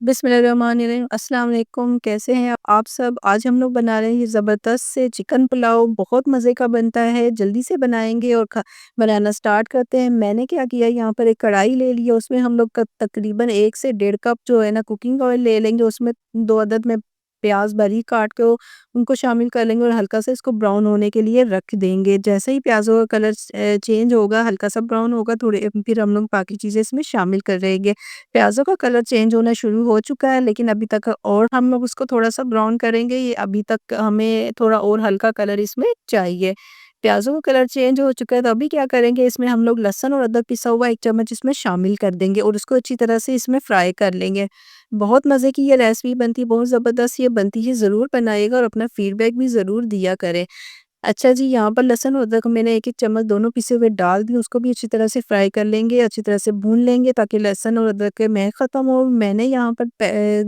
बिस्मिल्लाहिर्रहमानिर्रहीम। अस्सलाम वालेकुम। कैसे हैं आप सब? आज हम लोग बना रहे हैं ये ज़बरदस्त से चिकन पुलाव। बहुत मज़े का बनता है, जल्दी से बनाएँगे और बनाना स्टार्ट करते हैं। मैंने क्या किया, यहाँ पर एक कढ़ाई ले ली है, उसमें हम लोग तकरीबन 1 से डेढ़ कप जो है ना कुकिंग ऑयल ले लेंगे। उसमें 2 अदद में प्याज़ बारीक काट के उनको शामिल कर लेंगे और हल्का सा इसको ब्राउन होने के लिए रख देंगे। जैसे ही प्याज़ों का कलर चेंज होगा, हल्का सा ब्राउन होगा, थोड़े फिर हम लोग बाकी चीज़ें इसमें शामिल कर देंगे। प्याज़ों का कलर चेंज होना शुरू हो चुका है, लेकिन अभी तक और हम लोग उसको थोड़ा-सा ब्राउन करेंगे। ये अभी तक हमें थोड़ा और हल्का कलर इसमें चाहिए। प्याज़ों का कलर चेंज हो चुका है, तो अभी क्या करेंगे, इसमें हम लोग लहसुन और अदरक पिसा हुआ 1 चम्मच इसमें शामिल कर देंगे और उसको अच्छी तरह से इसमें फ्राई कर लेंगे। बहुत मज़े की ये रेसिपी बनती है, बहुत ज़बरदस्त ये बनती है, ज़रूर बनाइएगा और अपना फीडबैक भी ज़रूर दिया करें। अच्छा जी, यहाँ पर लहसुन और अदरक मैंने 1-1 चम्मच दोनों पिसे हुए डाल दिए, उसको भी अच्छी तरह से फ्राई कर लेंगे, अच्छी तरह से भून लेंगे ताकि लहसुन और अदरक की महक ख़त्म हो। मैंने यहाँ पर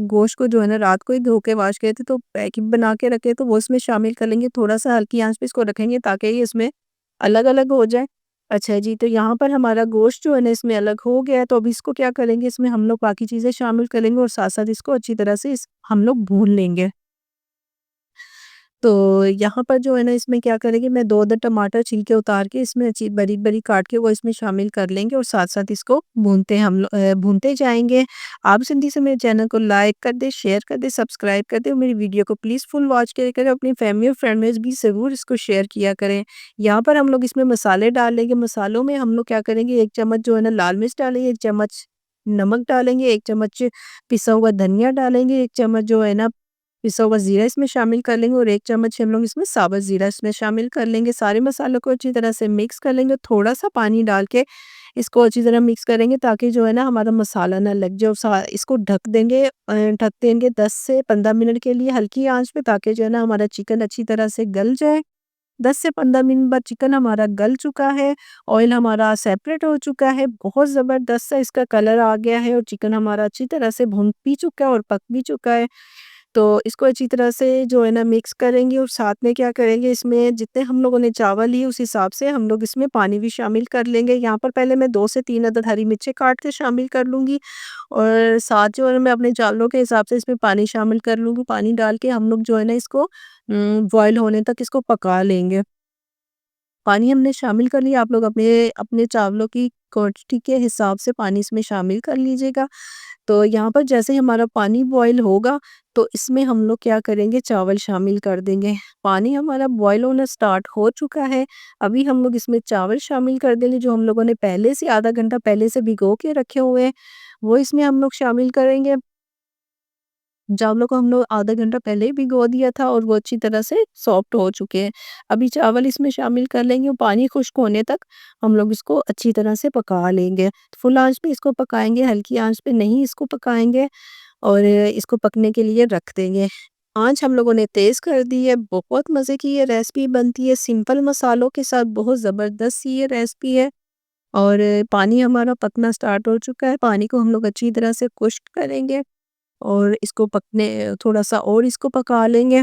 गोश्त को जो है ना रात को ही धो के वॉश किए थे, तो पैकेट बना के रखे, तो वो इसमें शामिल कर लेंगे। थोड़ा-सा हल्की आँच पे इसको रखेंगे ताकि ये इसमें अलग-अलग हो जाए। अच्छा जी, तो यहाँ पर हमारा गोश्त जो है ना इसमें अलग हो गया है, तो अभी इसको क्या करेंगे, इसमें हम लोग बाकी चीज़ें शामिल करेंगे और साथ-साथ इसको अच्छी तरह से हम लोग भून लेंगे। तो यहाँ पर जो है ना इसमें क्या करेंगे, मैं 2 अदद टमाटर छील के उतार के इसमें अच्छी बारीक-बारीक काट के वो इसमें शामिल कर लेंगे और साथ-साथ इसको भूनते जाएँगे। आप जल्दी से मेरे चैनल को लाइक कर दें, शेयर कर दें, सब्सक्राइब कर दें और मेरी वीडियो को प्लीज़ फुल वॉच किया करें। अपनी फैमिली और फ्रेंड में भी ज़रूर इसको शेयर किया करें। यहाँ पर हम लोग इसमें मसाले डाल लेंगे। मसालों में हम लोग क्या करेंगे, 1 चम्मच जो है ना लाल मिर्च डालेंगे, 1 चम्मच नमक डालेंगे, 1 चम्मच पिसा हुआ धनिया डालेंगे, 1 चम्मच जो है ना पिसा हुआ ज़ीरा इसमें शामिल कर लेंगे और 1 चम्मच हम लोग इसमें साबुत ज़ीरा इसमें शामिल कर लेंगे। सारे मसालों को अच्छी तरह से मिक्स कर लेंगे। थोड़ा-सा पानी डाल के इसको अच्छी तरह मिक्स करेंगे ताकि जो है ना हमारा मसाला ना लग जाए और इसको ढक देंगे 10 से 15 मिनट के लिए हल्की आँच पे, ताकि जो है ना हमारा चिकन अच्छी तरह से गल जाए। 10 से 15 मिनट बाद चिकन हमारा गल चुका है, ऑयल हमारा सेपरेट हो चुका है, बहुत ज़बरदस्त सा इसका कलर आ गया है और चिकन हमारा अच्छी तरह से भुन भी चुका है और पक भी चुका है। तो इसको अच्छी तरह से जो है ना मिक्स करेंगे और साथ में क्या करेंगे, इसमें जितने हम लोगों ने चावल लिए उस हिसाब से हम लोग इसमें पानी भी शामिल कर लेंगे। यहाँ पर पहले मैं 2 से 3 अदद हरी मिर्चें काट के शामिल कर लूँगी और साथ जो है मैं अपने चावलों के हिसाब से इसमें पानी शामिल कर लूँगी। पानी डाल के हम लोग जो है ना इसको बॉयल होने तक इसको पका लेंगे। पानी हमने शामिल कर लिया, आप लोग अपने अपने चावलों की क्वांटिटी के हिसाब से पानी इसमें शामिल कर लीजिएगा। तो यहाँ पर जैसे ही हमारा पानी बॉयल होगा, तो इसमें हम लोग क्या करेंगे, चावल शामिल कर देंगे। पानी हमारा बॉयल होना स्टार्ट हो चुका है, अभी हम लोग इसमें चावल शामिल कर देंगे जो हम लोगों ने पहले से आधा घंटा पहले से भिगो के रखे हुए हैं, वो इसमें हम लोग शामिल करेंगे। चावलों को हम लोग आधा घंटा पहले ही भिगो दिया था और वो अच्छी तरह से सॉफ्ट हो चुके हैं। अभी चावल इसमें शामिल कर लेंगे और पानी खुश्क होने तक हम लोग इसको अच्छी तरह से पका लेंगे। फुल आँच पे इसको पकाएँगे, हल्की आँच पे नहीं इसको पकाएँगे और इसको पकने के लिए रख देंगे। आँच हम लोगों ने तेज़ कर दी है, बहुत मज़े की ये रेसिपी बनती है, सिंपल मसालों के साथ बहुत ज़बरदस्त सी ये रेसिपी है। और पानी हमारा पकना स्टार्ट हो चुका है, पानी को हम लोग अच्छी तरह से खुश्क करेंगे और इसको पकने थोड़ा-सा और इसको पका लेंगे।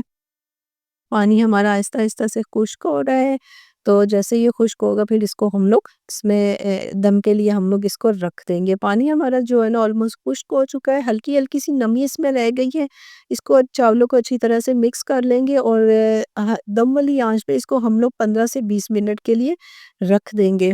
पानी हमारा आहिस्ता-आहिस्ता से खुश्क हो रहा है, तो जैसे ये खुश्क होगा फिर इसको हम लोग इसमें दम के लिए हम लोग इसको रख देंगे। पानी हमारा जो है ना ऑलमोस्ट खुश्क हो चुका है, हल्की-हल्की सी नमी इसमें रह गई है। इसको चावलों को अच्छी तरह से मिक्स कर लेंगे और दम वाली आँच पे इसको हम लोग 15 से 20 मिनट के लिए रख देंगे।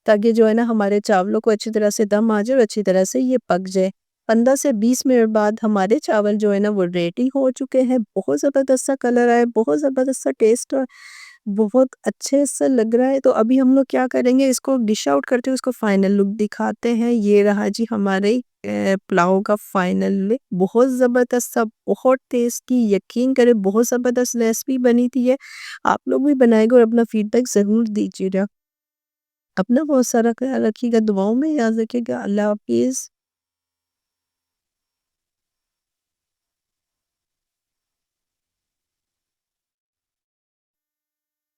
ताकि जो है ना हमारे चावलों को अच्छी तरह से दम आ जाए और अच्छी तरह से ये पक जाए। 15 से 20 मिनट बाद हमारे चावल जो है ना वो रेडी हो चुके हैं। बहुत ज़बरदस्त सा कलर आया है, बहुत ज़बरदस्त सा टेस्ट और बहुत अच्छे से लग रहा है। तो अभी हम लोग क्या करेंगे, इसको डिश आउट करते हुए इसको फाइनल लुक दिखाते हैं। ये रहा जी हमारे पुलाव का फाइनल लुक। बहुत ज़बरदस्त सा, बहुत टेस्टी, यकीन करें बहुत ज़बरदस्त रेसिपी बनी थी ये। आप लोग भी बनाएँगे और अपना फीडबैक ज़रूर दीजिएगा। अपना बहुत सारा ख्याल रखिएगा, दुआओं में याद रखिएगा। अल्लाह हाफ़िज़।